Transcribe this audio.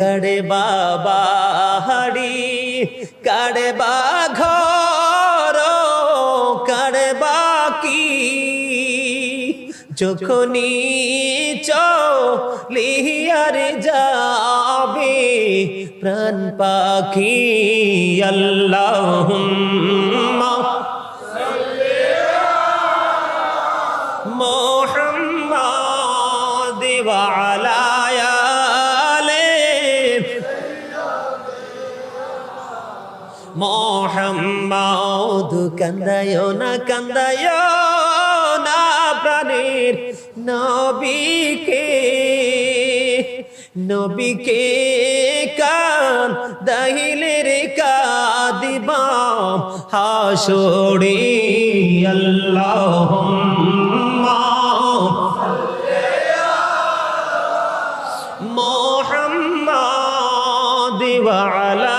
কাড়ে বাবা হাড়ি কাড়ে বা ঘর কাড়ে বাকি যখনই চলিয়ার যাবে প্রাণ পাখি আল্লাহুম্মা মুহাম্মাদ ওয়া আলা মোহাম্মদ কান্দায় না প্রাণের নবীকে কান্দাইলে রে কাঁদিবাম হাসরে আল্লাহুম্মা মুহাম্মাদ ওয়া আলা